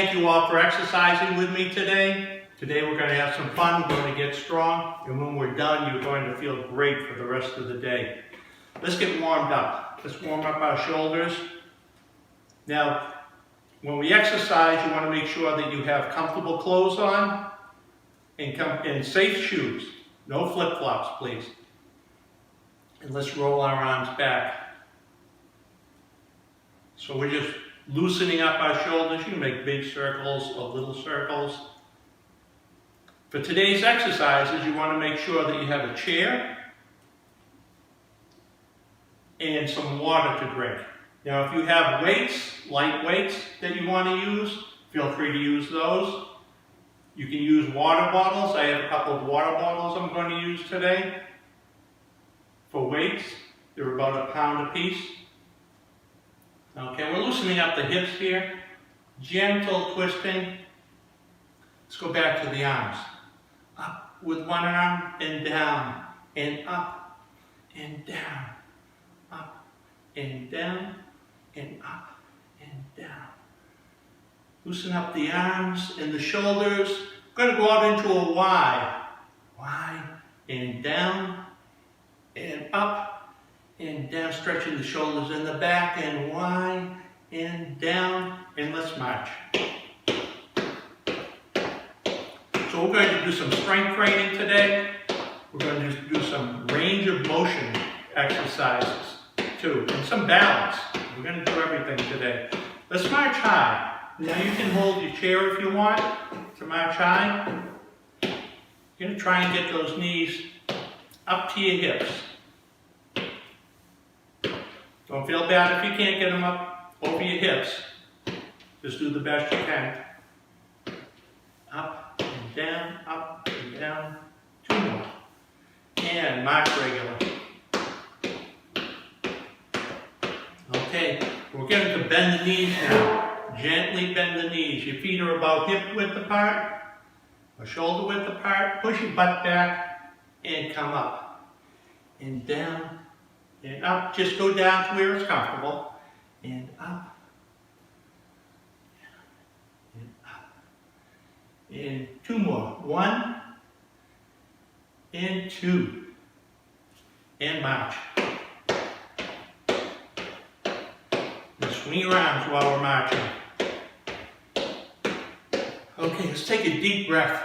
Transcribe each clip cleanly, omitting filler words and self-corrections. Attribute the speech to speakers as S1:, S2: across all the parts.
S1: thank you all for exercising with me today. Today we're going to have some fun, we're going to get strong, and when we're done, you're going to feel great for the rest of the day. Let's get warmed up. Let's warm up our shoulders. Now, when we exercise, you want to make sure that you have comfortable clothes on and safe shoes. No flip-flops, please. And let's roll our arms back. So we're just loosening up our shoulders. You can make big circles or little circles. For today's exercises, you want to make sure that you have a chair and some water to drink. Now, if you have weights, light weights that you want to use, feel free to use those. You can use water bottles. I have a couple of water bottles I'm going to use today. For weights, they're about a pound a piece. Okay, we're loosening up the hips here. Gentle twisting. Let's go back to the arms. Up with one arm and down, and up and down, up and down, and up and down. Loosen up the arms and the shoulders. We're going to go out into a Y. Y and down and up and down, stretching the shoulders in the back, and Y and down, and let's march. So we're going to do some strength training today. We're going to do some range of motion exercises too, and some balance. We're going to do everything today. Let's march high. Now you can hold your chair if you want to march high. You're going to try and get those knees up to your hips. Don't feel bad if you can't get them up over your hips. Just do the best you can. Up and down, up and down. 2 more. And march regular. Okay, we're going to bend the knees now. Gently bend the knees. Your feet are about hip width apart, or shoulder width apart. Push your butt back and come up. And down and up. Just go down to where it's comfortable. And up. And up. And 2 more. 1 and 2. And march. And swing your arms while we're marching. Okay, let's take a deep breath.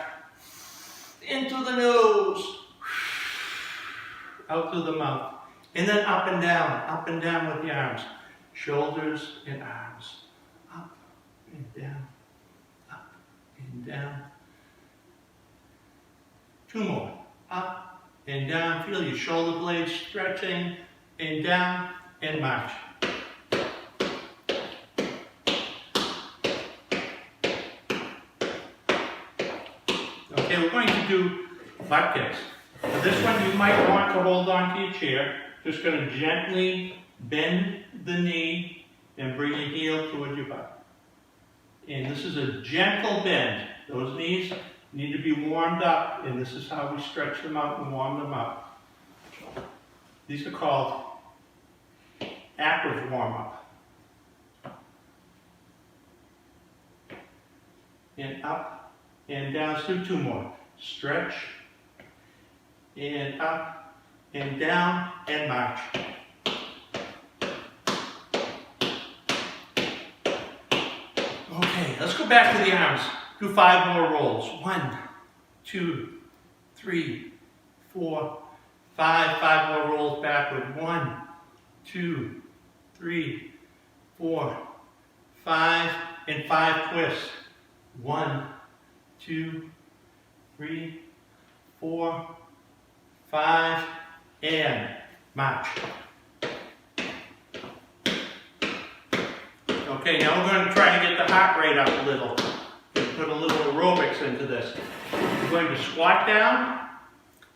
S1: Into the nose. Out through the mouth. And then up and down with the arms. Shoulders and arms. Up and down. Up and down. 2 more. Up and down. Feel your shoulder blades stretching. And down and march. Okay, we're going to do butt kicks. For this one, you might want to hold on to your chair. Just going to gently bend the knee and bring your heel toward your butt. And this is a gentle bend. Those knees need to be warmed up, and this is how we stretch them out and warm them up. These are called active warm-up. And up and down. Let's do 2 more. Stretch and up and down and march. Okay, let's go back to the arms. Do 5 more rolls. 1, 2, 3, 4, 5. 5 more rolls backward. 1, 2, 3, 4, 5, and 5 twists. 1, 2, 3, 4, 5, and march. Okay, now we're going to try to get the heart rate up a little. Put a little aerobics into this. We're going to squat down.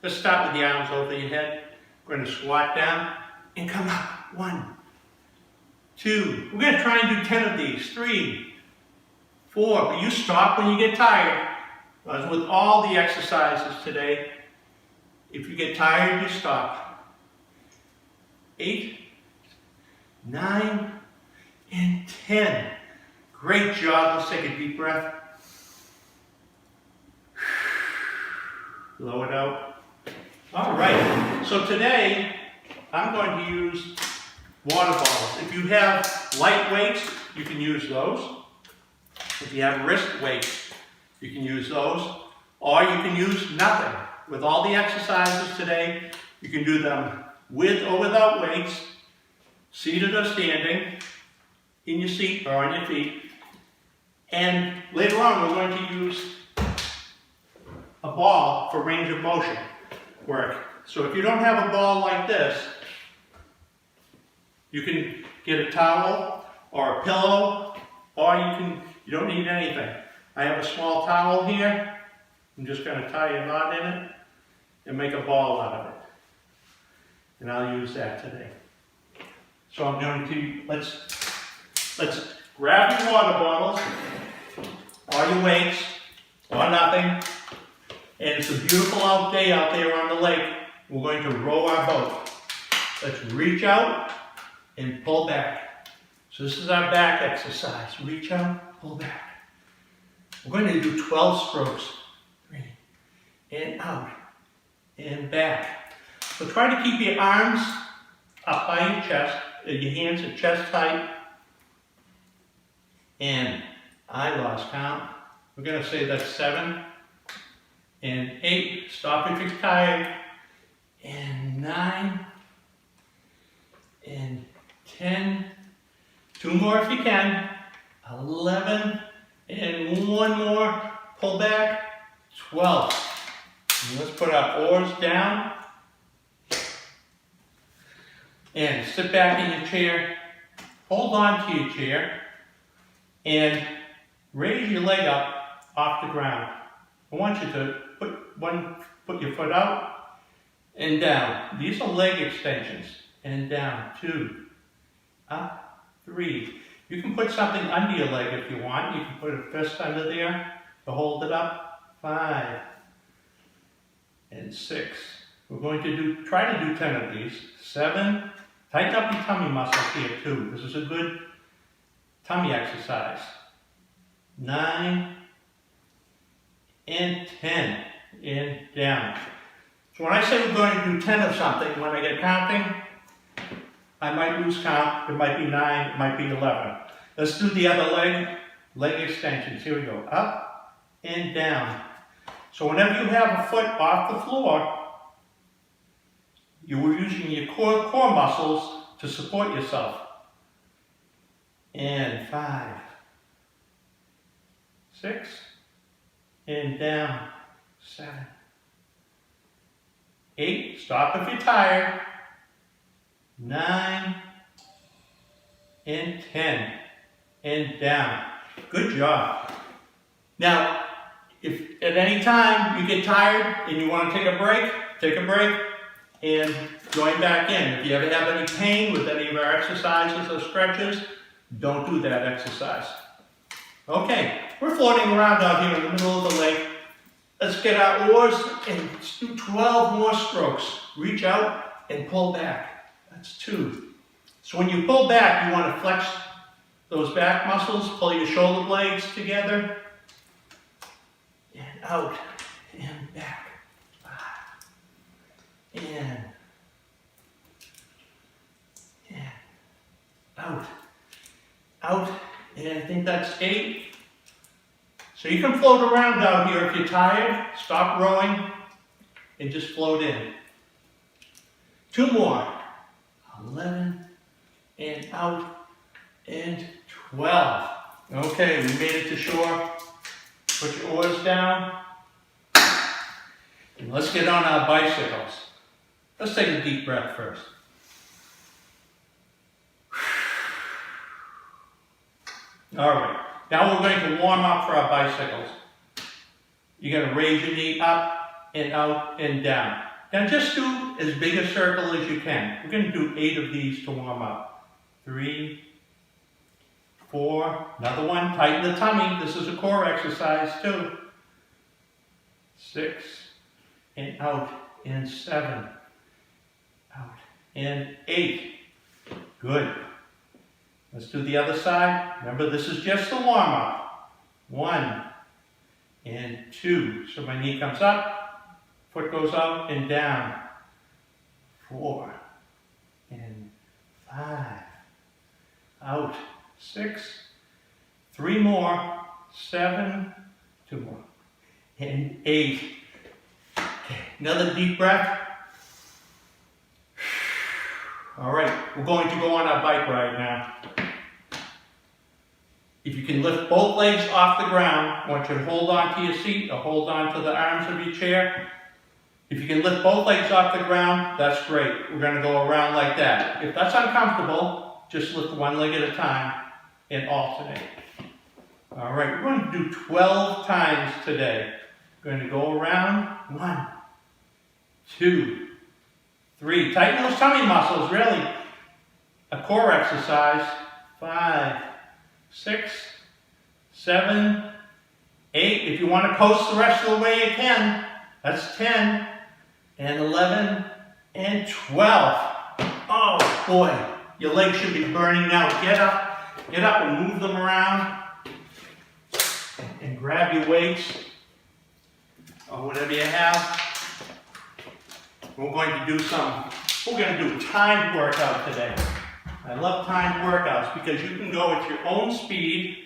S1: Let's start with the arms over your head. We're going to squat down and come up. 1, 2. We're going to try and do 10 of these. 3, 4. But you stop when you get tired. As with all the exercises today, if you get tired, you stop. 8, 9, and 10. Great job. Let's take a deep breath. Blow it out. All right. So today, I'm going to use water bottles. If you have light weights, you can use those. If you have wrist weights, you can use those. Or you can use nothing. With all the exercises today, you can do them with or without weights, seated or standing, in your seat or on your feet. And later on, we're going to use a ball for range of motion work. So if you don't have a ball like this, you can get a towel or a pillow, or you don't need anything. I have a small towel here. I'm just going to tie a knot in it and make a ball out of it. And I'll use that today. So I'm going to, let's grab your water bottles, or your weights, or nothing. And it's a beautiful day out there on the lake. We're going to row our boat. Let's reach out and pull back. So this is our back exercise. Reach out, pull back. We're going to do 12 strokes. 3, and out, and back. So try to keep your arms up by your chest, your hands at chest height. And I lost count. We're going to say that's 7, and 8. Stop if you're tired. And 9, and 10. 2 more if you can. 11, and 1 more. Pull back. 12. And let's put our oars down. And sit back in your chair. Hold on to your chair. And raise your leg up off the ground. I want you to put your foot out and down. These are leg extensions. And down. 2. Up. 3. You can put something under your leg if you want. You can put a fist under there to hold it up. 5. And 6. We're going to try to do 10 of these. 7. Tighten up your tummy muscles here too. This is a good tummy exercise. 9 and 10 and down. So when I say we're going to do 10 of something, when I get counting, I might lose count. It might be 9, it might be 11. Let's do the other leg. Leg extensions. Here we go. Up and down. So whenever you have a foot off the floor, you were using your core muscles to support yourself. And 5, 6, and down. 7, 8. Stop if you're tired. 9, and 10, and down. Good job. Now, if at any time you get tired and you want to take a break and join back in. If you ever have any pain with any of our exercises or stretches, don't do that exercise. Okay, we're floating around out here in the middle of the lake. Let's get our oars and let's do 12 more strokes. Reach out and pull back. That's 2. So when you pull back, you want to flex those back muscles, pull your shoulder blades together. And out and back. 5. And out. Out. And I think that's 8. So you can float around out here if you're tired. Stop rowing and just float in. 2 more. 11 and out and 12. Okay, we made it to shore. Put your oars down. And let's get on our bicycles. Let's take a deep breath first. All right, now we're going to warm up for our bicycles. You're going to raise your knee up and out and down. Now just do as big a circle as you can. We're going to do 8 of these to warm up. 3, 4, another one, tighten the tummy. This is a core exercise too. 6, and out, and 7, out, and 8. Good. Let's do the other side. Remember, this is just the warm-up. 1 and 2. So my knee comes up, foot goes out and down. 4 and 5. Out. 6. 3 more. 7. 2 more. And 8. Okay, another deep breath. All right, we're going to go on our bike ride now. If you can lift both legs off the ground, I want you to hold on to your seat or hold on to the arms of your chair. If you can lift both legs off the ground, that's great. We're going to go around like that. If that's uncomfortable, just lift one leg at a time and alternate. All right, we're going to do 12 times today. We're going to go around. 1, 2, 3. Tighten those tummy muscles, really. A core exercise. 5, 6, 7, 8. If you want to coast the rest of the way, you can. That's 10, and 11, and 12. Oh boy, your legs should be burning now. Get up and move them around. And grab your weights, or whatever you have. We're going to do timed workout today. I love timed workouts because you can go at your own speed.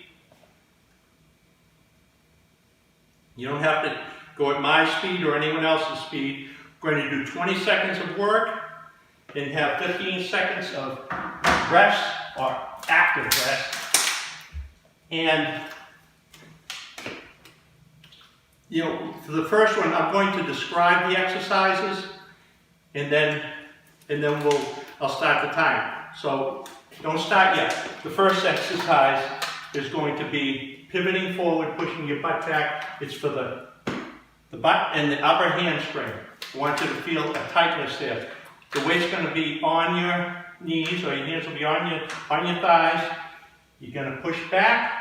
S1: You don't have to go at my speed or anyone else's speed. We're going to do 20 seconds of work and have 15 seconds of rest or active rest. And for the first one, I'm going to describe the exercises, and then I'll start the timer. So don't start yet. The first exercise is going to be pivoting forward, pushing your butt back. It's for the butt and the upper hamstring. I want you to feel a tightness there. The weight's going to be on your knees, or your hands will be on your thighs. You're going to push back.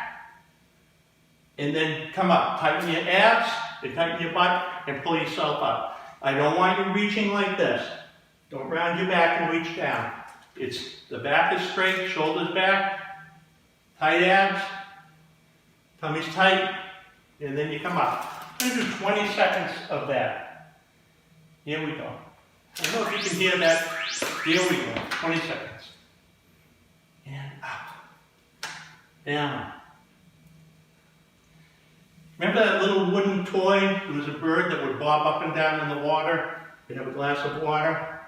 S1: And then come up. Tighten your abs, and tighten your butt, and pull yourself up. I don't want you reaching like this. Don't round your back and reach down. The back is straight, shoulders back, tight abs, tummy's tight, and then you come up. I'm going to do 20 seconds of that. Here we go. I don't know if you can hear that. Here we go. 20 seconds. And up. Down. Remember that little wooden toy? It was a bird that would bob up and down in the water. You'd have a glass of water.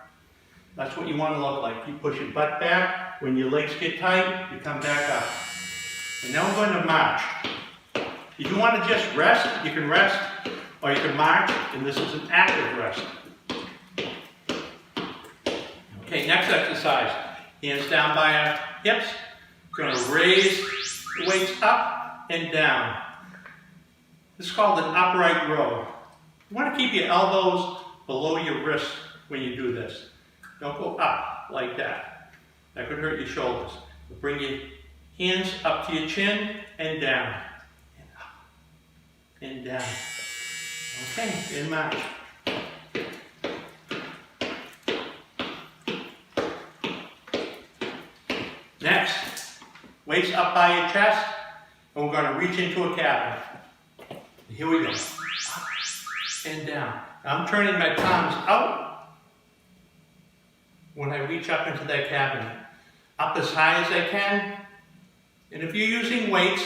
S1: That's what you want to look like. You push your butt back. When your legs get tight, you come back up. And now we're going to march. If you want to just rest, you can rest, or you can march, and this is an active rest. Okay, next exercise. Hands down by our hips. We're going to raise the weights up and down. This is called an upright row. You want to keep your elbows below your wrists when you do this. Don't go up like that. That could hurt your shoulders. Bring your hands up to your chin and down. And up and down. Okay, and march. Next, weights up by your chest, and we're going to reach into a cabinet. Here we go. Up and down. Now I'm turning my palms out when I reach up into that cabinet. Up as high as I can. And if you're using weights,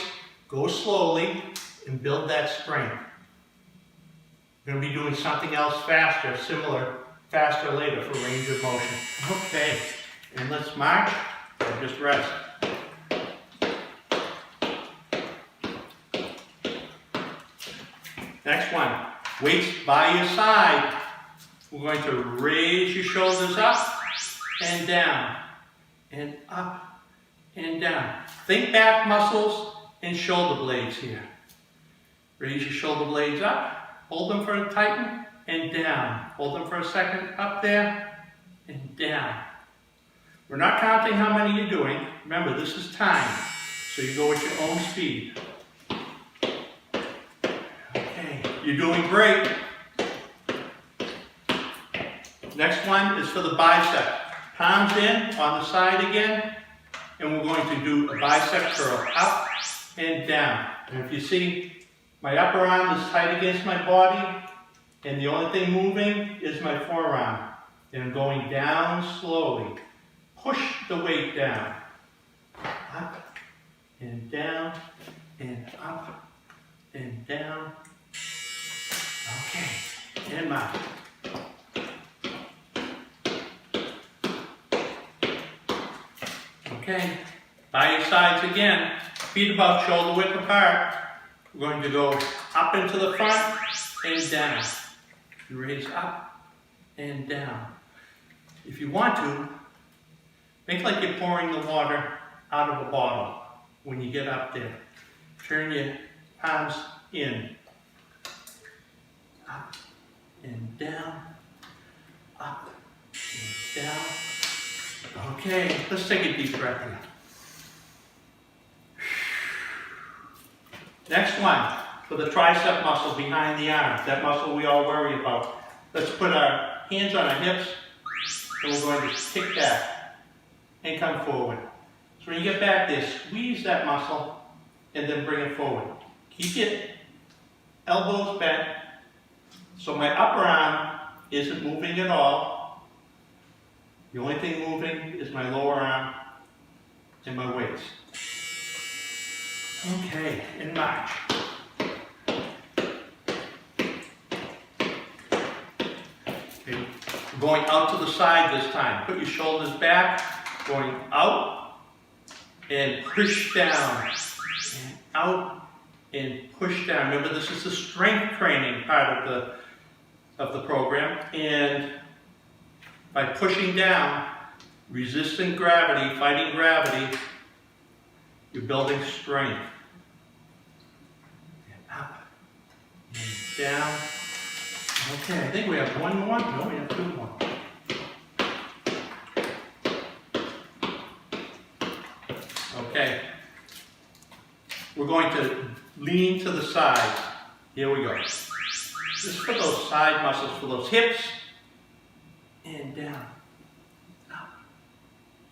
S1: go slowly and build that strength. We're going to be doing something else faster, faster later for range of motion. Okay, and let's march and just rest. Next one, weights by your side. We're going to raise your shoulders up and down, and up and down. Think back muscles and shoulder blades here. Raise your shoulder blades up, hold them for a tighten, and down. Hold them for a second, up there, and down. We're not counting how many you're doing. Remember, this is time, so you go at your own speed. Okay, you're doing great. Next one is for the bicep. Palms in on the side again, and we're going to do a bicep curl, up and down. And if you see, my upper arm is tight against my body, and the only thing moving is my forearm. And I'm going down slowly. Push the weight down. Up and down and up and down. Okay, and march. Okay, by your sides again, feet about shoulder width apart. We're going to go up into the front and down. You raise up and down. If you want to, make like you're pouring the water out of a bottle when you get up there. Turn your palms in. Up and down. Up and down. Okay, let's take a deep breath in. Next one, for the tricep muscle behind the arm, that muscle we all worry about. Let's put our hands on our hips, and we're going to kick back and come forward. So when you get back there, squeeze that muscle and then bring it forward. Keep your elbows bent so my upper arm isn't moving at all. The only thing moving is my lower arm and my waist. Okay, and march. Okay, we're going out to the side this time. Put your shoulders back, going out and push down, and out and push down. Remember, this is the strength training part of the program, and by pushing down, resisting gravity, fighting gravity, you're building strength. And up and down. Okay, I think we have one more. No, we have two more. Okay. We're going to lean to the side. Here we go. Just for those side muscles, for those hips. And down. Up.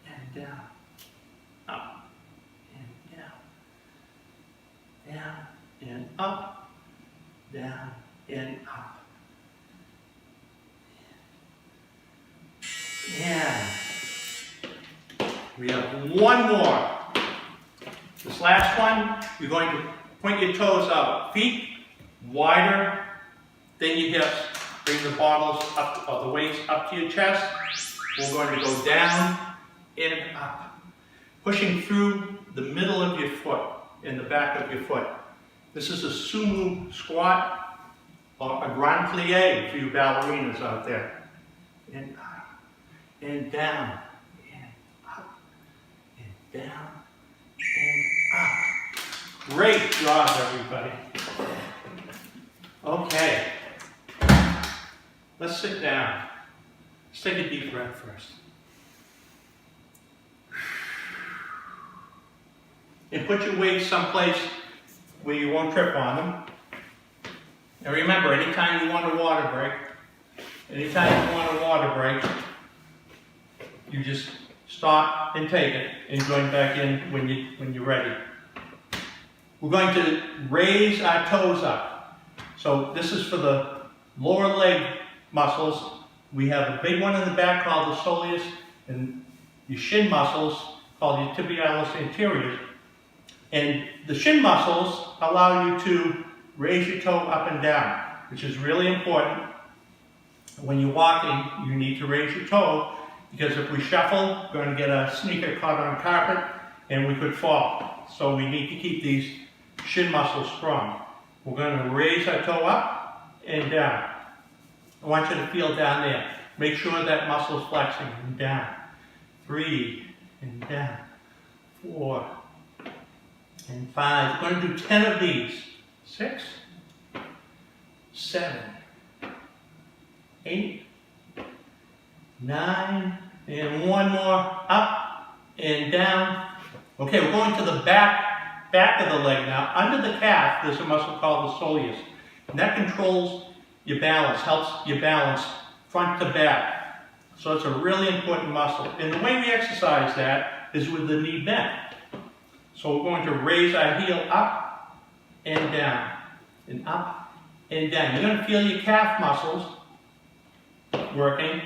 S1: And down. Up. And down. Down. And up. Down. And up. And we have one more. This last one, you're going to point your toes out. Feet wider than your hips. Bring the bottles up, or the weights up to your chest. We're going to go down and up. Pushing through the middle of your foot and the back of your foot. This is a sumo squat or a grand plie for you ballerinas out there. And up, and down, and up, and down, and up. Great job, everybody. Okay. Let's sit down. Let's take a deep breath first. And put your weights someplace where you won't trip on them. And remember, anytime you want a water break, you just stop and take it and join back in when you're ready. We're going to raise our toes up. So this is for the lower leg muscles. We have a big one in the back called the soleus, and your shin muscles called your tibialis anterior. And the shin muscles allow you to raise your toe up and down, which is really important. When you're walking, you need to raise your toe, because if we shuffle, we're going to get a sneaker caught on carpet and we could fall. So we need to keep these shin muscles strong. We're going to raise our toe up and down. I want you to feel down there. Make sure that muscle is flexing and down. 3 and down. 4 and 5. We're going to do 10 of these. 6, 7, 8, 9, and one more. Up and down. Okay, we're going to the back of the leg now. Under the calf, there's a muscle called the soleus. And that controls your balance, helps you balance front to back. So it's a really important muscle. And the way we exercise that is with the knee bent. So we're going to raise our heel up and down, and up and down. You're going to feel your calf muscles working,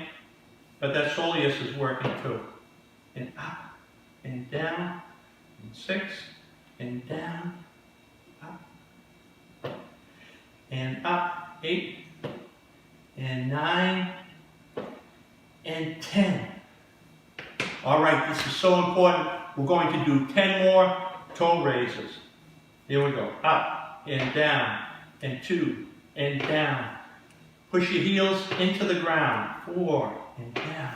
S1: but that soleus is working too. And up and down, and 6, and down, up, and up, 8, and 9, and 10. All right, this is so important. We're going to do 10 more toe raises. Here we go. Up and down, and 2, and down. Push your heels into the ground. 4, and down,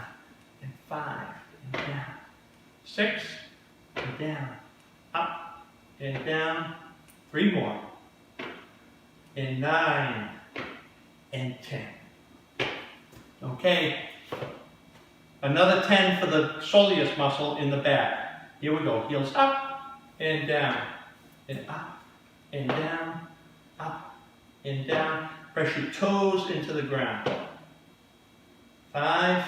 S1: and 5, and down. 6, and down. Up, and down. 3 more. And 9, and 10. Okay. Another 10 for the soleus muscle in the back. Here we go. Heels up and down, and up and down, up and down. Press your toes into the ground. 5,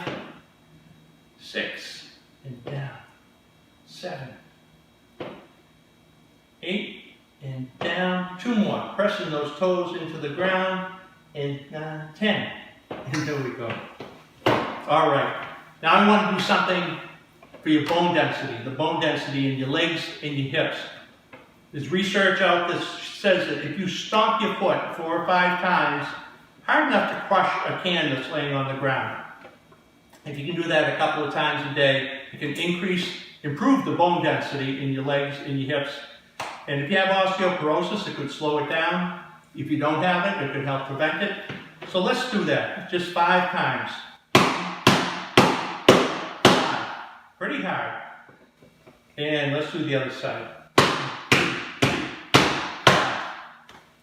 S1: 6, and down. 7, 8, and down. 2 more. Pressing those toes into the ground. And 10. And there we go. All right. Now I want to do something for your bone density, the bone density in your legs and your hips. There's research out that says that if you stomp your foot 4 or 5 times, hard enough to crush a can that's laying on the ground. If you can do that a couple of times a day, it can improve the bone density in your legs and your hips. And if you have osteoporosis, it could slow it down. If you don't have it, it could help prevent it. So let's do that, just 5 times. Pretty hard. And let's do the other side.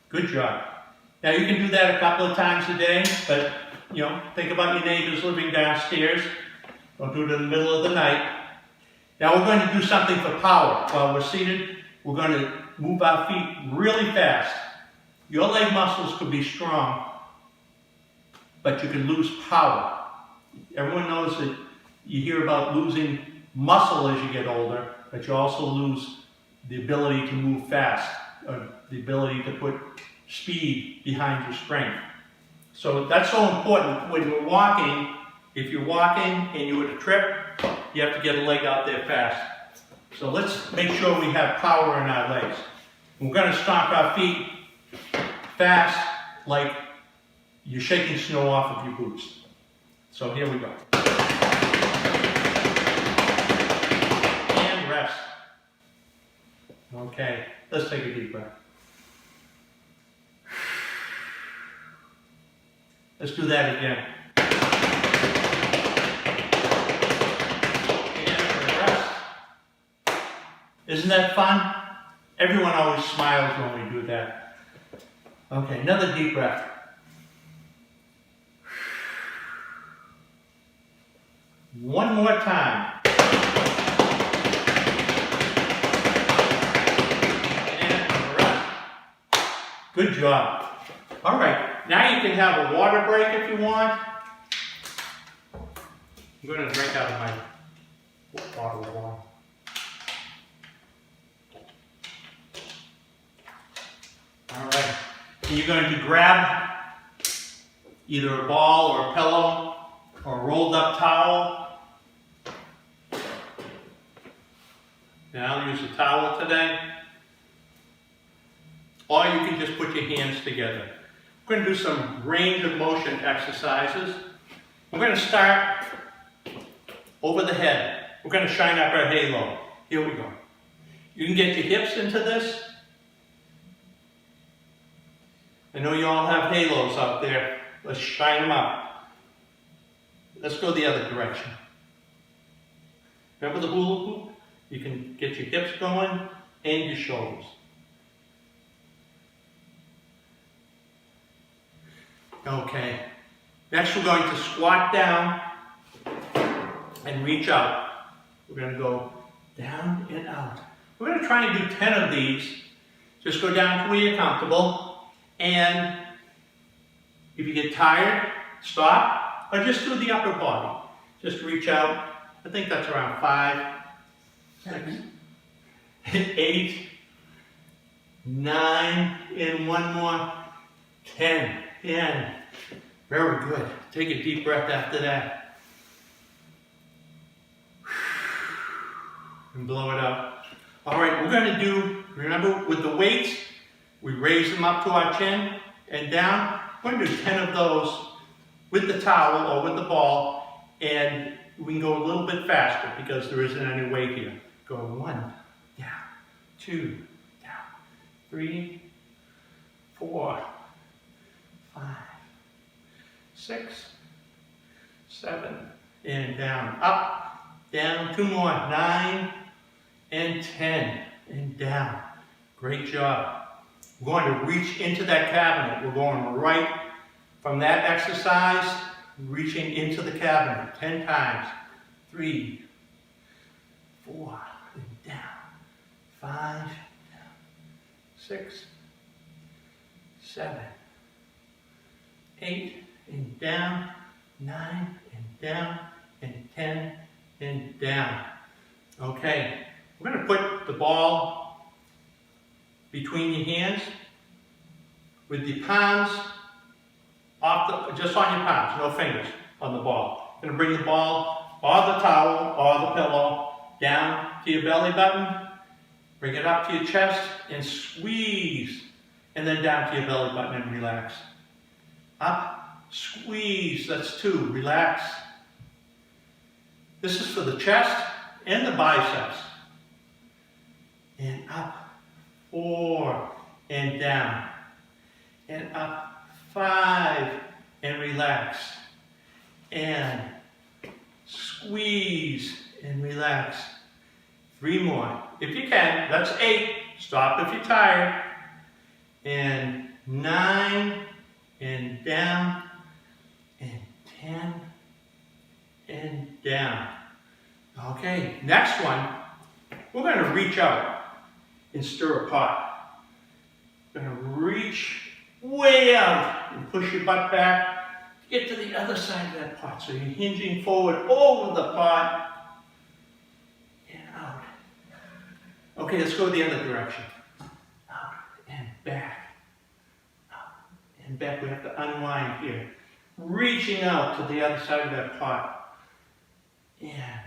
S1: Good job. Now you can do that a couple of times a day, but think about your neighbors living downstairs. Don't do it in the middle of the night. Now we're going to do something for power. While we're seated, we're going to move our feet really fast. Your leg muscles could be strong, but you can lose power. Everyone knows that you hear about losing muscle as you get older, but you also lose the ability to move fast, or the ability to put speed behind your strength. So that's so important when we're walking. If you're walking and you were to trip, you have to get a leg out there fast. So let's make sure we have power in our legs. We're going to stomp our feet fast, like you're shaking snow off of your boots. So here we go. And rest. Okay, let's take a deep breath. Let's do that again. And rest. Isn't that fun? Everyone always smiles when we do that. Okay, another deep breath. One more time. And rest. Good job. All right, now you can have a water break if you want. I'm going to drink out of my bottle of water. All right, and you're going to grab either a ball or a pillow or a rolled up towel. Now I'll use a towel today. Or you can just put your hands together. We're going to do some range of motion exercises. We're going to start over the head. We're going to shine up our halo. Here we go. You can get your hips into this. I know you all have halos out there. Let's shine them up. Let's go the other direction. Remember the hula hoop? You can get your hips going and your shoulders. Okay. Next we're going to squat down and reach out. We're going to go down and out. We're going to try and do 10 of these. Just go down to where you're comfortable. And if you get tired, stop. Or just do the upper body. Just reach out. I think that's around 5, 6, 8, 9, and one more, 10. And very good. Take a deep breath after that. And blow it out. All right, we're going to do, remember with the weights, we raise them up to our chin and down. We're going to do 10 of those with the towel or with the ball, and we can go a little bit faster because there isn't any weight here. Go 1, down, 2, down, 3, 4, 5, 6, 7, and down, up, down, 2 more, 9, and 10, and down. Great job. We're going to reach into that cabinet. We're going right from that exercise, reaching into the cabinet 10 times. 3, 4, and down. 5, down. 6, 7, 8, and down. 9, and down. And 10, and down. Okay, we're going to put the ball between your hands with the palms just on your palms, no fingers on the ball. You're going to bring the ball or the towel or the pillow down to your belly button, bring it up to your chest and squeeze, and then down to your belly button and relax. Up, squeeze, that's 2, relax. This is for the chest and the biceps. And up, 4, and down. And up, 5, and relax. And squeeze and relax. 3 more. If you can, that's 8. Stop if you're tired. And 9, and down. And 10, and down. Okay, next one, we're going to reach out and stir a pot. We're going to reach way out and push your butt back. Get to the other side of that pot. So you're hinging forward over the pot and out. Okay, let's go the other direction. Out and back. Out and back. We have to unwind here. Reaching out to the other side of that pot. And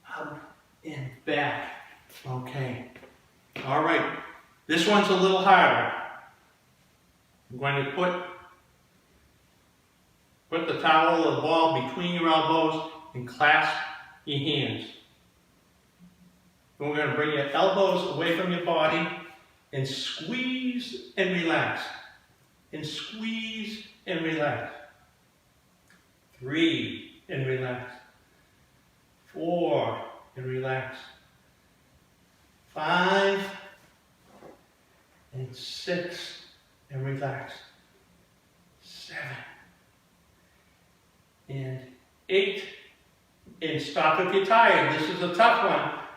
S1: out and back. Okay. All right. This one's a little harder. I'm going to put the towel or the ball between your elbows and clasp your hands. And we're going to bring your elbows away from your body and squeeze and relax. And squeeze and relax. 3 and relax. 4 and relax. 5 and 6 and relax. 7 and 8 and stop if you're tired. This is a tough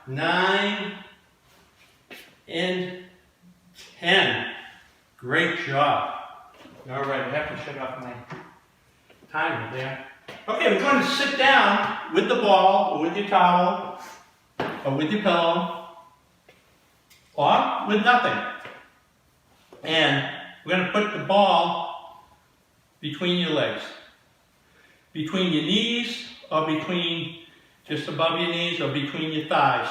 S1: one. 9 and 10. Great job. All right, I have to shut off my timer there. Okay, we're going to sit down with the ball or with your towel or with your pillow or with nothing. And we're going to put the ball between your legs, between your knees or between just above your knees or between your thighs.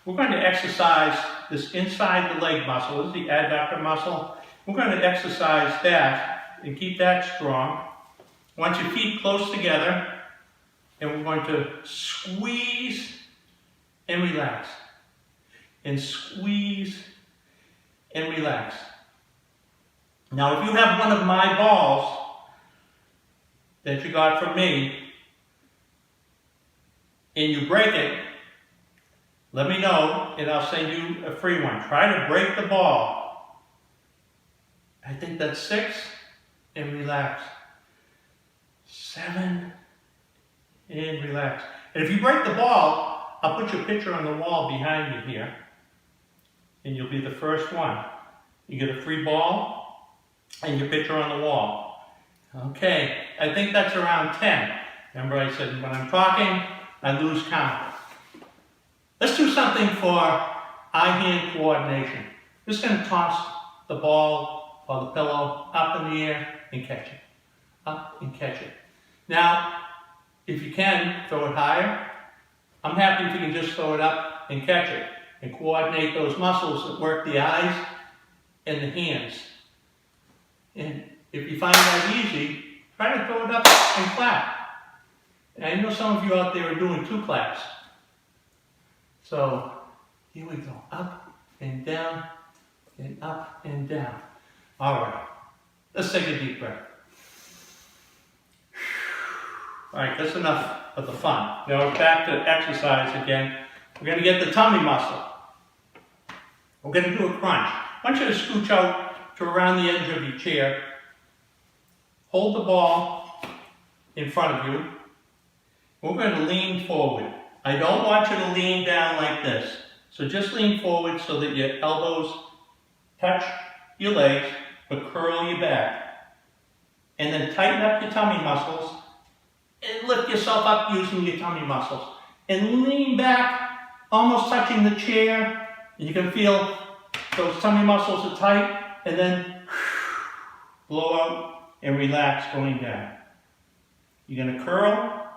S1: We're going to exercise this inside the leg muscle. This is the adductor muscle. We're going to exercise that and keep that strong. Want your feet close together, and we're going to squeeze and relax. And squeeze and relax. Now, if you have one of my balls that you got from me, and you break it, let me know, and I'll send you a free one. Try to break the ball. I think that's 6, and relax. 7, and relax. And if you break the ball, I'll put your picture on the wall behind you here, and you'll be the first one. You get a free ball and your picture on the wall. Okay, I think that's around 10. Remember I said when I'm talking, I lose count. Let's do something for eye-hand coordination. Just going to toss the ball or the pillow up in the air and catch it. Up and catch it. Now, if you can, throw it higher. I'm happy if you can just throw it up and catch it and coordinate those muscles that work the eyes and the hands. And if you find that easy, try to throw it up and clap. And I know some of you out there are doing 2 claps. So, here we go. Up and down and up and down. All right. Let's take a deep breath. All right, that's enough of the fun. Now we're back to exercise again. We're going to get the tummy muscle. We're going to do a crunch. I want you to scooch out to around the edge of your chair. Hold the ball in front of you. We're going to lean forward. I don't want you to lean down like this. So just lean forward so that your elbows touch your legs, but curl your back. And then tighten up your tummy muscles and lift yourself up using your tummy muscles. And lean back, almost touching the chair. And you can feel those tummy muscles are tight, and then blow out and relax going down. You're going to curl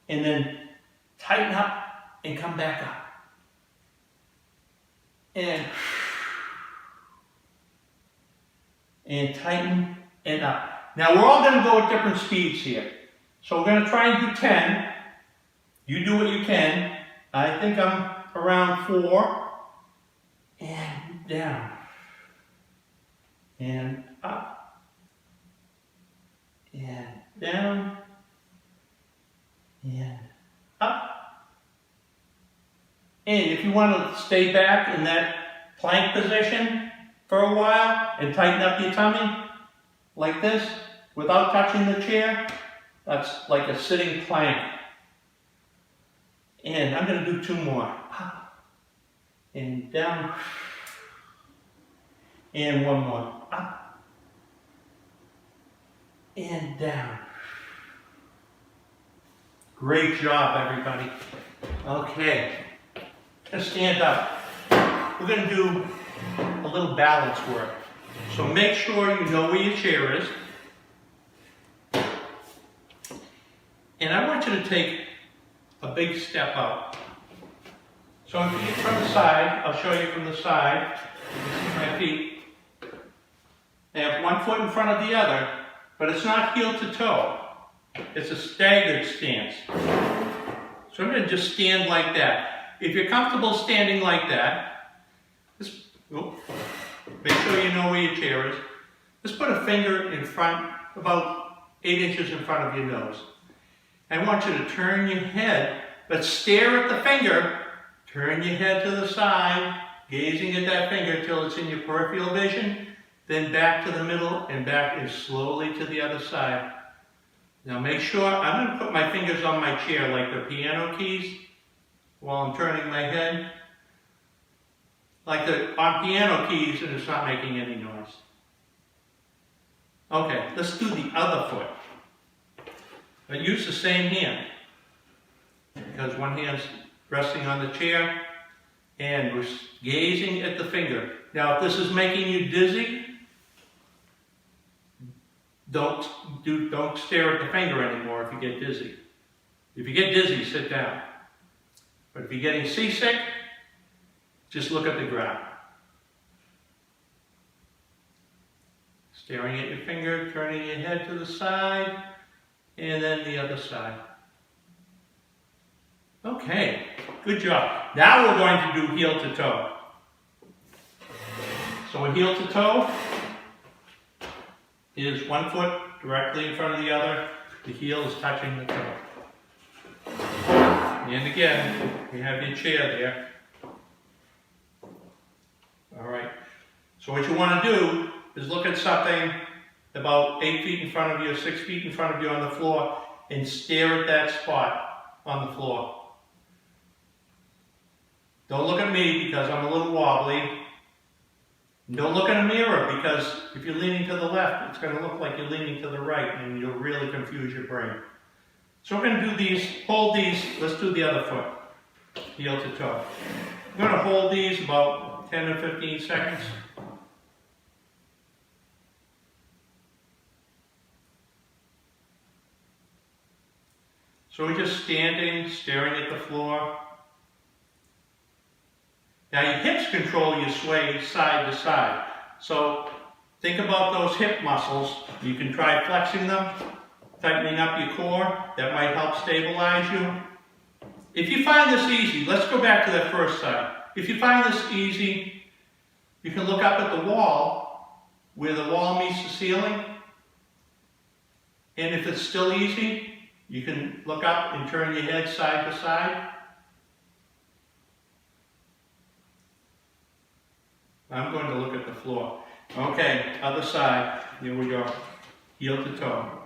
S1: and then tighten up and come back up. And tighten and up. Now we're all going to go at different speeds here. So we're going to try and do 10. You do what you can. I think I'm around 4. And down. And up. And down. And up. And if you want to stay back in that plank position for a while and tighten up your tummy like this without touching the chair, that's like a sitting plank. And I'm going to do 2 more. Up and down. And 1 more. Up and down. Great job, everybody. Okay. Let's stand up. We're going to do a little balance work. So make sure you know where your chair is. And I want you to take a big step out. So if you get from the side, I'll show you from the side. You can see my feet. They have 1 foot in front of the other, but it's not heel to toe. It's a staggered stance. So I'm going to just stand like that. If you're comfortable standing like that, just make sure you know where your chair is. Just put a finger in front, about 8 inches in front of your nose. I want you to turn your head, but stare at the finger. Turn your head to the side, gazing at that finger until it's in your peripheral vision. Then back to the middle and back and slowly to the other side. Now make sure, I'm going to put my fingers on my chair like the piano keys while I'm turning my head. Like on piano keys, and it's not making any noise. Okay, let's do the other foot. But use the same hand, because one hand's resting on the chair, and we're gazing at the finger. Now, if this is making you dizzy, don't stare at the finger anymore if you get dizzy. If you get dizzy, sit down. But if you're getting seasick, just look at the ground. Staring at your finger, turning your head to the side, and then the other side. Okay, good job. Now we're going to do heel to toe. So a heel to toe is 1 foot directly in front of the other. The heel is touching the toe. And again, you have your chair there. All right. So what you want to do is look at something about 8 feet in front of you, 6 feet in front of you on the floor, and stare at that spot on the floor. Don't look at me because I'm a little wobbly. Don't look in a mirror because if you're leaning to the left, it's going to look like you're leaning to the right and you'll really confuse your brain. So we're going to do these, hold these, let's do the other foot, heel to toe. I'm going to hold these about 10 or 15 seconds. So we're just standing, staring at the floor. Now your hips control your sway side to side. So think about those hip muscles. You can try flexing them, tightening up your core. That might help stabilize you. If you find this easy, let's go back to that first side. If you find this easy, you can look up at the wall, where the wall meets the ceiling. And if it's still easy, you can look up and turn your head side to side. I'm going to look at the floor. Okay, other side. Here we go. Heel to toe.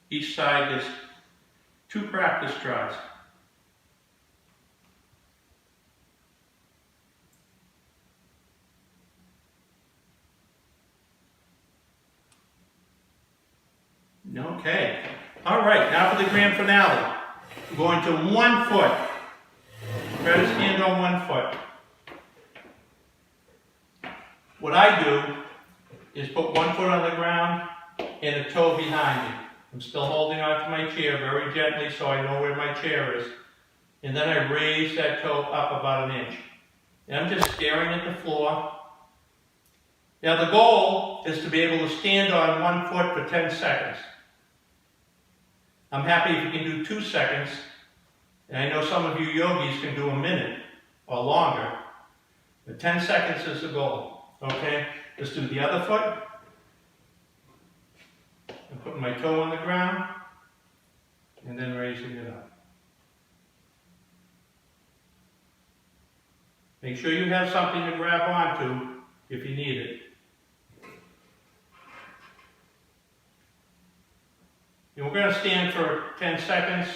S1: Each side is 2 practice tries. Okay. All right, now for the grand finale. We're going to 1 foot. Try to stand on 1 foot. What I do is put 1 foot on the ground and a toe behind me. I'm still holding on to my chair very gently so I know where my chair is. And then I raise that toe up about 1 inch. And I'm just staring at the floor. Now the goal is to be able to stand on 1 foot for 10 seconds. I'm happy if you can do 2 seconds. And I know some of you yogis can do 1 minute or longer. But 10 seconds is the goal. Okay? Let's do the other foot. I'm putting my toe on the ground and then raising it up. Make sure you have something to grab onto if you need it. And we're going to stand for 10 seconds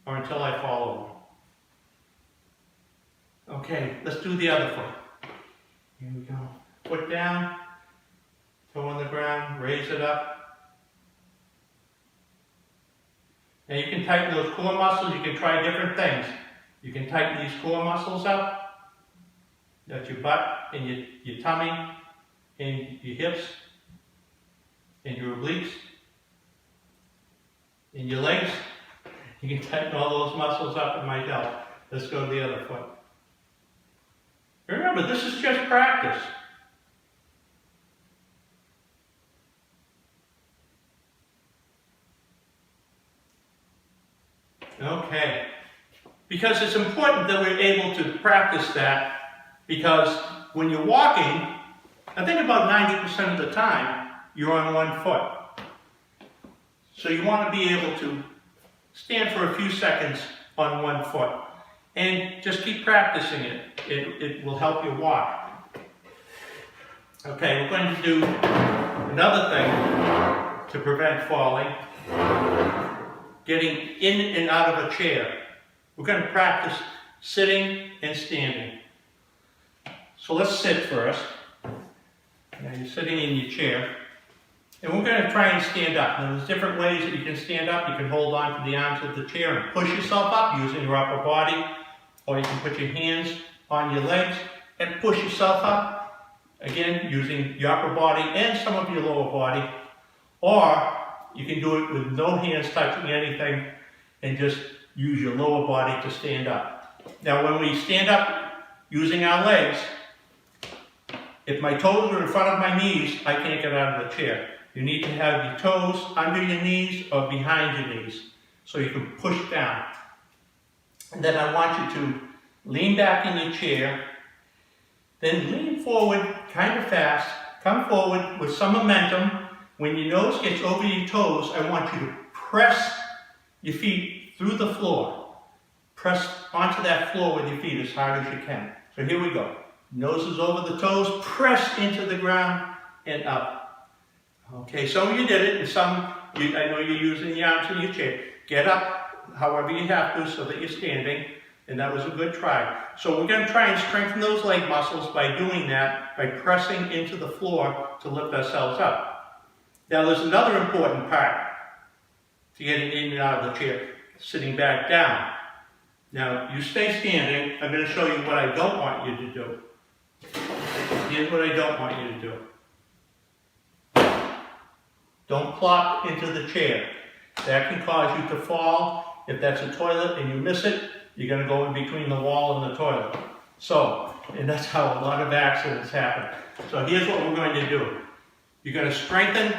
S1: or until I fall over. Okay, let's do the other foot. Here we go. Foot down, toe on the ground, raise it up. Now you can tighten those core muscles. You can try different things. You can tighten these core muscles up. That's your butt and your tummy and your hips and your obliques and your legs. You can tighten all those muscles up, it might help. Let's go to the other foot. Remember, this is just practice. Okay. Because it's important that we're able to practice that, because when you're walking, I think about 90% of the time, you're on 1 foot. So you want to be able to stand for a few seconds on 1 foot. And just keep practicing it. It will help you walk. Okay, we're going to do another thing to prevent falling. Getting in and out of a chair. We're going to practice sitting and standing. So let's sit first. Now you're sitting in your chair. And we're going to try and stand up. Now there's different ways that you can stand up. You can hold on to the arms of the chair and push yourself up using your upper body. Or you can put your hands on your legs and push yourself up. Again, using your upper body and some of your lower body. Or you can do it with no hands touching anything and just use your lower body to stand up. Now when we stand up using our legs, if my toes are in front of my knees, I can't get out of the chair. You need to have your toes under your knees or behind your knees so you can push down. And then I want you to lean back in your chair, then lean forward kind of fast, come forward with some momentum. When your nose gets over your toes, I want you to press your feet through the floor. Press onto that floor with your feet as hard as you can. So here we go. Nose is over the toes, press into the ground and up. Okay, some of you did it, and some, I know you're using the arms in your chair. Get up however you have to so that you're standing, and that was a good try. So we're going to try and strengthen those leg muscles by doing that, by pressing into the floor to lift ourselves up. Now there's another important part. to getting in and out of the chair, sitting back down. Now, you stay standing. I'm going to show you what I don't want you to do. Here's what I don't want you to do. Don't plop into the chair. That can cause you to fall. If that's a toilet and you miss it, you're going to go in between the wall and the toilet. So, and that's how a lot of accidents happen. So here's what we're going to do. You're going to strengthen,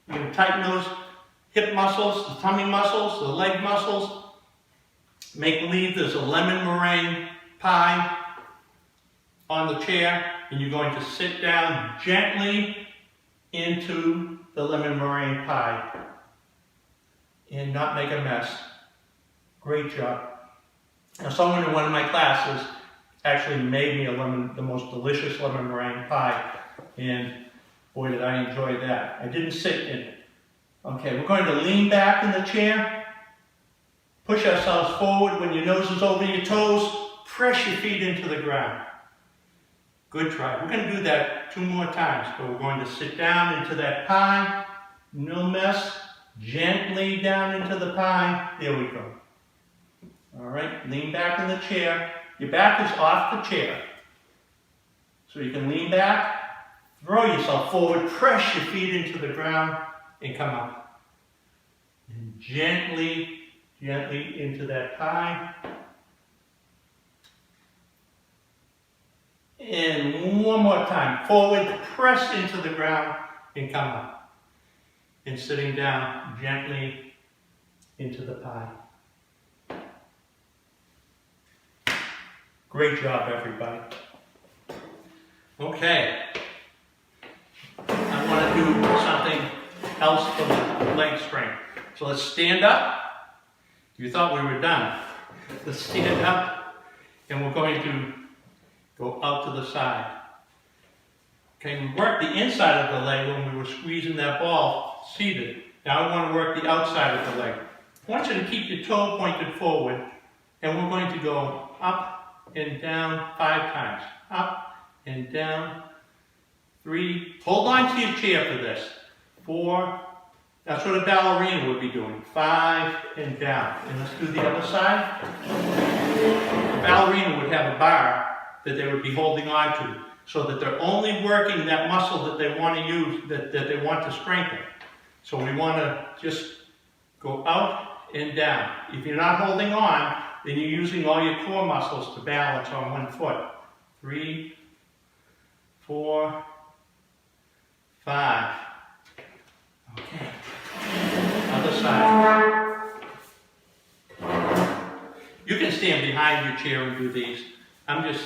S1: you're going to tighten those hip muscles, the tummy muscles, the leg muscles. Make believe there's a lemon meringue pie on the chair, and you're going to sit down gently into the lemon meringue pie and not make a mess. Great job. Now, someone in one of my classes actually made me the most delicious lemon meringue pie, and boy, did I enjoy that. I didn't sit in it. Okay, we're going to lean back in the chair, push ourselves forward. When your nose is over your toes, press your feet into the ground. Good try. We're going to do that 2 more times, but we're going to sit down into that pie, no mess, gently down into the pie. There we go. All right, lean back in the chair. Your back is off the chair. So you can lean back, throw yourself forward, press your feet into the ground, and come up. And gently into that pie. And one more time. Forward, press into the ground, and come up. And sitting down gently into the pie. Great job, everybody. Okay. I want to do something else for the leg strength. So let's stand up. You thought we were done. Let's stand up, and we're going to go out to the side. Okay, we worked the inside of the leg when we were squeezing that ball seated. Now I want to work the outside of the leg. I want you to keep your toe pointed forward, and we're going to go up and down 5 times. Up and down. 3. Hold on to your chair for this. 4. That's what a ballerina would be doing. 5 and down. And let's do the other side. A ballerina would have a bar that they would be holding on to, so that they're only working that muscle that they want to use, that they want to strengthen. So we want to just go out and down. If you're not holding on, then you're using all your core muscles to balance on one foot. 3, 4, 5. Okay. Other side. You can stand behind your chair and do these. I'm just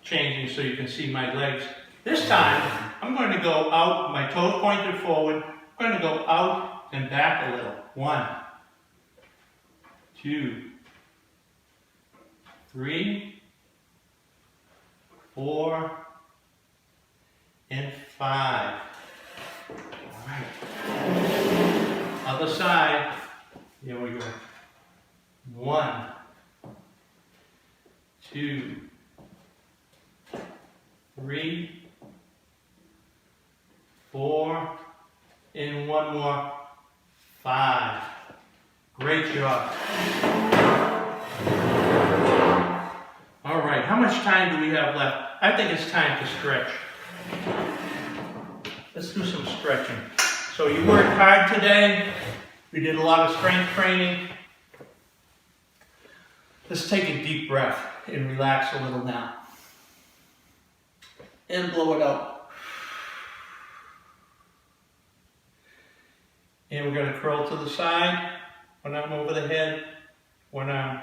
S1: changing so you can see my legs. This time, I'm going to go out, my toes pointed forward. I'm going to go out and back a little. 1, 2, 3, 4, and 5. All right. Other side. Here we go. 1, 2, 3, 4, and one more. 5. Great job. All right, how much time do we have left? I think it's time to stretch. Let's do some stretching. So you worked hard today. We did a lot of strength training. Let's take a deep breath and relax a little now. And blow it out. And we're going to curl to the side. One arm over the head. One arm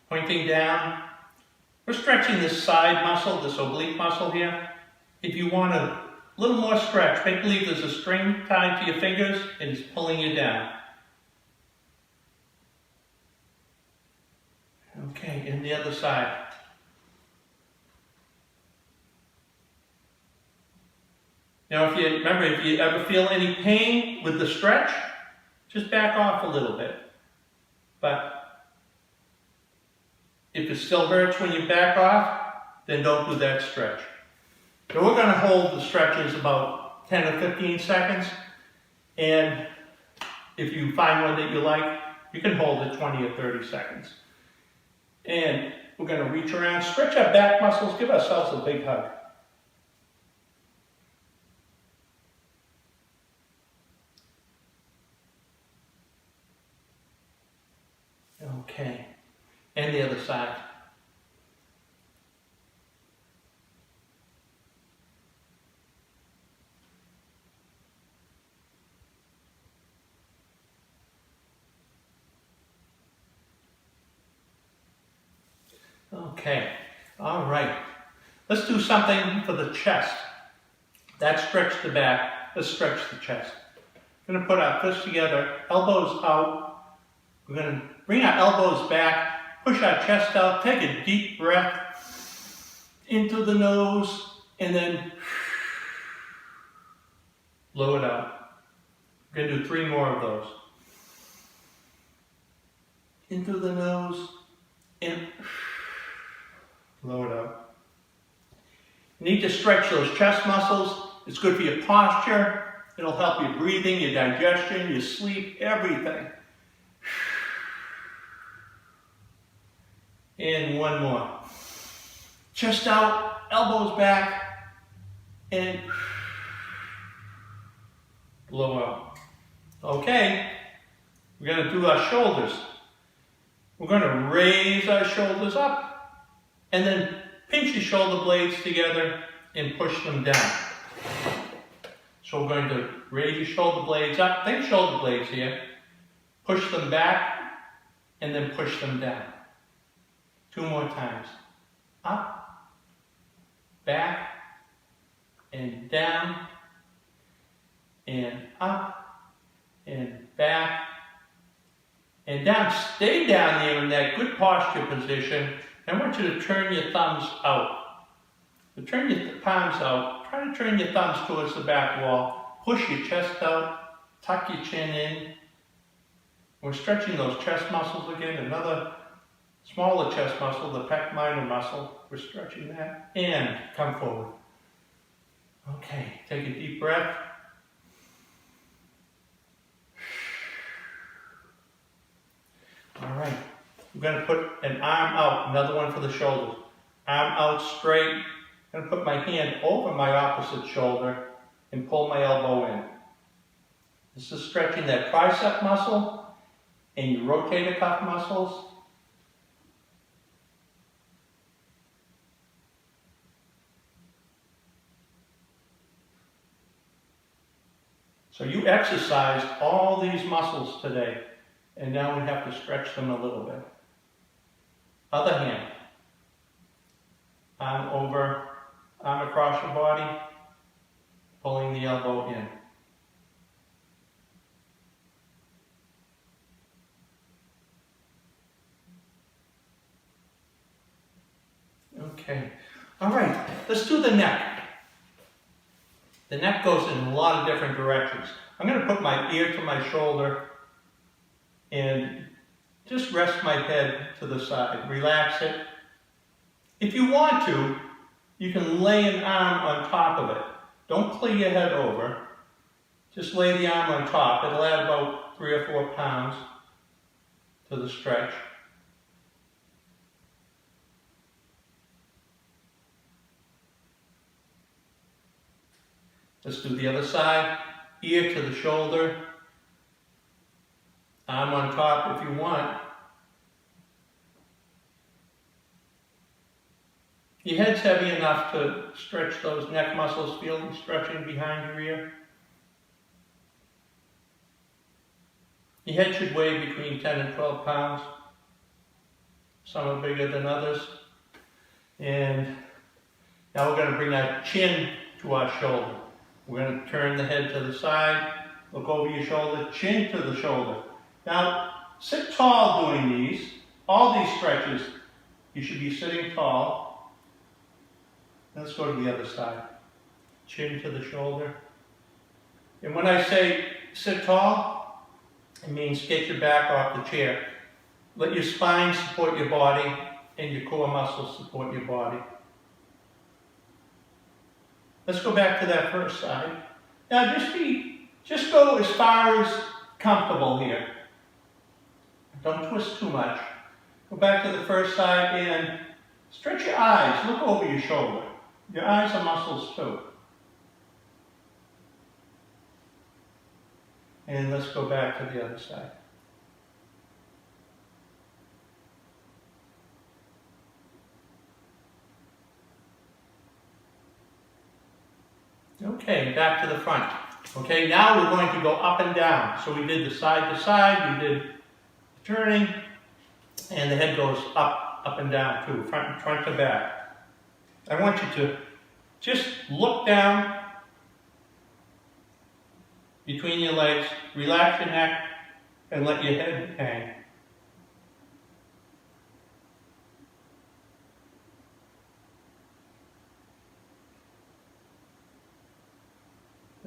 S1: pointing down. We're stretching this side muscle, this oblique muscle here. If you want a little more stretch, make believe there's a string tied to your fingers and it's pulling you down. Okay, and the other side. Now, if you ever feel any pain with the stretch, just back off a little bit. But if it still hurts when you back off, then don't do that stretch. So we're going to hold the stretches about 10 or 15 seconds. And If you find one that you like, you can hold it 20 or 30 seconds. And we're going to reach around, stretch our back muscles, give ourselves a big hug. Okay, and the other side. Okay, all right. Let's do something for the chest. That stretched the back, let's stretch the chest. We're going to put our fists together, elbows out. We're going to bring our elbows back, push our chest out, take a deep breath into the nose, and then blow it out. We're going to do 3 more of those. Into the nose, and blow it out. You need to stretch those chest muscles. It's good for your posture. It'll help your breathing, your digestion, your sleep, everything. And 1 more. Chest out, elbows back, and blow out. Okay, we're going to do our shoulders. We're going to raise our shoulders up and then pinch your shoulder blades together and push them down. So we're going to raise your shoulder blades up, think shoulder blades here, push them back and then push them down. 2 more times. Up, back, and down, and up, and back, and down. Stay down there in that good posture position. I want you to turn your thumbs out. So turn your palms out. Try to turn your thumbs towards the back wall. Push your chest out. Tuck your chin in. We're stretching those chest muscles again. Another smaller chest muscle, the pec minor muscle. We're stretching that. And come forward. Okay, take a deep breath. All right, we're going to put an arm out, another one for the shoulders. Arm out straight. I'm going to put my hand over my opposite shoulder and pull my elbow in. This is stretching that tricep muscle and your rotator cuff muscles. So you exercised all these muscles today, and now we have to stretch them a little bit. Other hand. Arm over, arm across your body, pulling the elbow in. Okay. All right, let's do the neck. The neck goes in a lot of different directions. I'm going to put my ear to my shoulder and just rest my head to the side. Relax it. If you want to, you can lay an arm on top of it. Don't clear your head over. Just lay the arm on top. It'll add about 3 or 4 pounds to the stretch. Let's do the other side. Ear to the shoulder. Arm on top if you want. Your head's heavy enough to stretch those neck muscles. Feel them stretching behind your ear. Your head should weigh between 10 and 12 pounds. Some are bigger than others. And now we're going to bring our chin to our shoulder. We're going to turn the head to the side, look over your shoulder, chin to the shoulder. Now, sit tall doing these. All these stretches, you should be sitting tall. Let's go to the other side. Chin to the shoulder. And when I say sit tall, it means get your back off the chair. Let your spine support your body and your core muscles support your body. Let's go back to that first side. Now just go as far as comfortable here. Don't twist too much. Go back to the first side and stretch your eyes. Look over your shoulder. Your eyes are muscles too. And let's go back to the other side. Okay, back to the front. Okay, now we're going to go up and down. So we did the side to side, we did the turning, and the head goes up and down too, front to back. I want you to just look down between your legs, relax your neck, and let your head hang.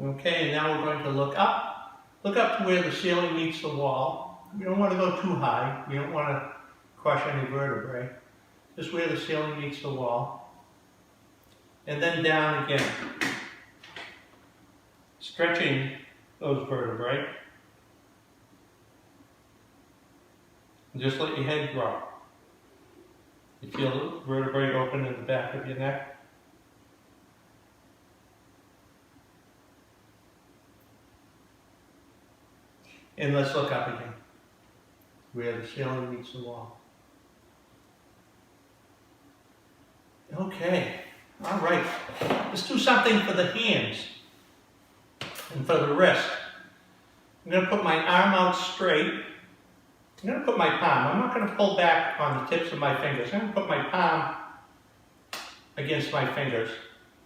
S1: Okay, and now we're going to look up. Look up to where the ceiling meets the wall. We don't want to go too high. We don't want to crush any vertebrae. Just where the ceiling meets the wall. And then down again. Stretching those vertebrae. And just let your head drop. You feel the vertebrae open in the back of your neck. And let's look up again, where the ceiling meets the wall. Okay, all right. Let's do something for the hands and for the wrist. I'm going to put my arm out straight. I'm going to put my palm. I'm not going to pull back on the tips of my fingers. I'm going to put my palm against my fingers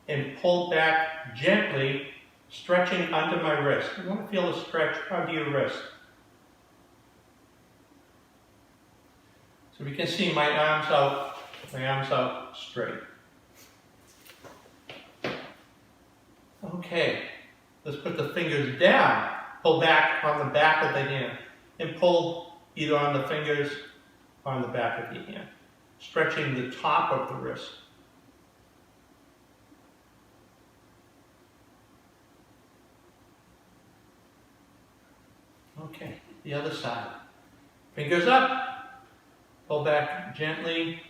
S1: and pull back gently, stretching under my wrist. You want to feel a stretch under your wrist. So we can see my arms out straight. Okay, let's put the fingers down. Pull back on the back of the hand and pull either on the fingers or on the back of the hand, stretching the top of the wrist. Okay, the other side. Fingers up, pull back gently.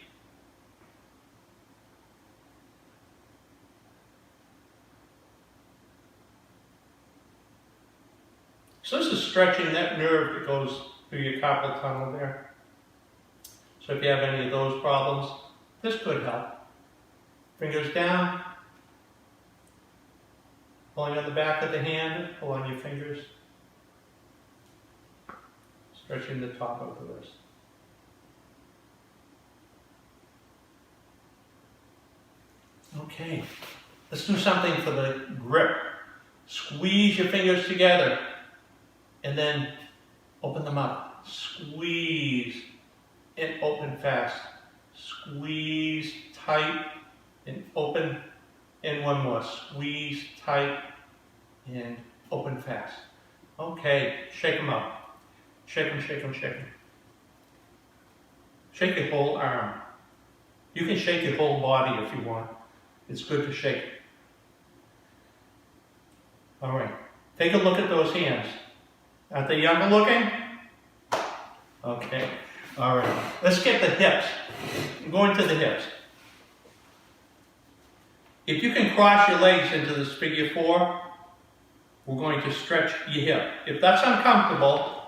S1: So this is stretching that nerve that goes through your carpal tunnel there. So if you have any of those problems, this could help. Fingers down, pulling on the back of the hand, pull on your fingers. Stretching the top of the wrist. Okay, let's do something for the grip. Squeeze your fingers together and then open them up. Squeeze and open fast. Squeeze tight and open. And one more. Squeeze tight and open fast. Okay, shake them up. Shake them, shake them, shake them. Shake your whole arm. You can shake your whole body if you want. It's good to shake. All right. Take a look at those hands. Aren't they younger looking? Okay. All right. Let's get the hips. I'm going to the hips. If you can cross your legs into this figure 4, we're going to stretch your hip. If that's uncomfortable,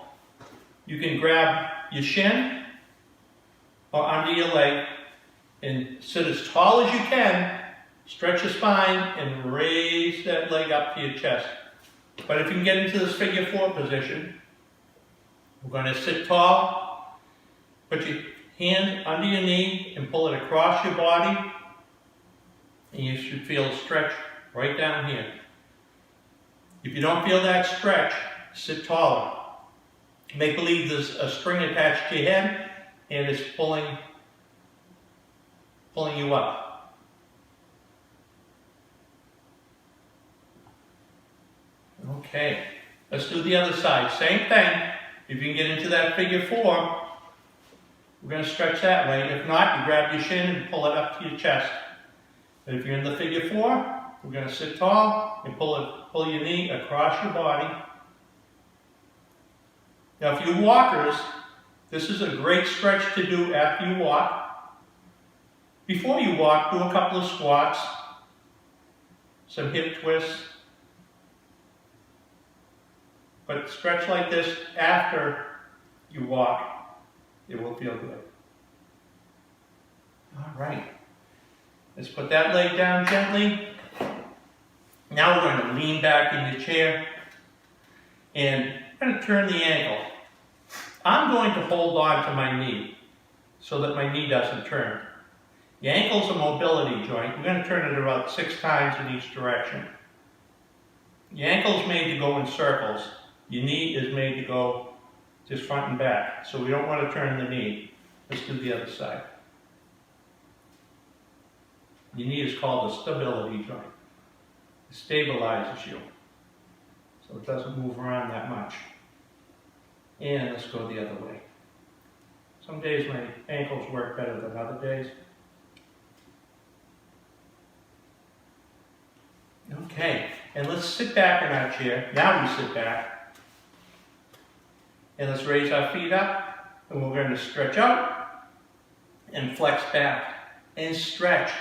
S1: you can grab your shin or under your leg and sit as tall as you can, stretch your spine, and raise that leg up to your chest. But if you can get into this figure 4 position, we're going to sit tall, put your hand under your knee and pull it across your body, and you should feel a stretch right down here. If you don't feel that stretch, sit taller. Make believe there's a string attached to your head and it's pulling you up. Okay, let's do the other side. Same thing. If you can get into that figure 4, we're going to stretch that way. If not, you grab your shin and pull it up to your chest. And if you're in the figure 4, we're going to sit tall and pull your knee across your body. Now, if you walkers, this is a great stretch to do after you walk. Before you walk, do a couple of squats, some hip twists, but stretch like this after you walk. It will feel good. All right. Let's put that leg down gently. Now we're going to lean back in your chair and we're going to turn the ankle. I'm going to hold on to my knee so that my knee doesn't turn. The ankle's a mobility joint. We're going to turn it about 6 times in each direction. The ankle's made to go in circles. Your knee is made to go just front and back. So we don't want to turn the knee. Let's do the other side. Your knee is called a stability joint. It stabilizes you so it doesn't move around that much. And let's go the other way. Some days my ankles work better than other days. Okay, and let's sit back in our chair. Now we sit back. And let's raise our feet up. And we're going to stretch out and flex back and stretch.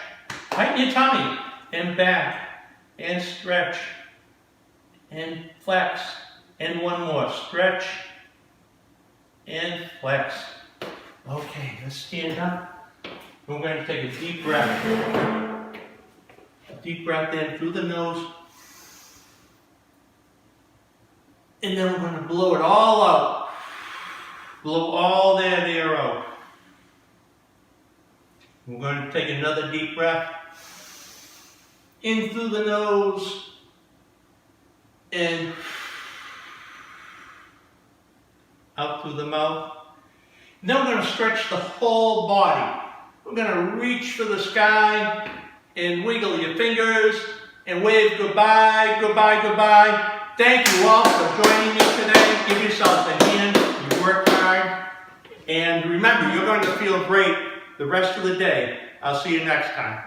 S1: Tighten your tummy and back and stretch and flex. And one more. Stretch and flex. Okay, let's stand up. We're going to take a deep breath. A deep breath in through the nose. And then we're going to blow it all out. Blow all that air out. We're going to take another deep breath. In through the nose. And out through the mouth. And then we're going to stretch the whole body. We're going to reach for the sky and wiggle your fingers and wave goodbye, goodbye, goodbye. Thank you all for joining me today. Give yourself a hand. You worked hard. And remember, you're going to feel great the rest of the day. I'll see you next time.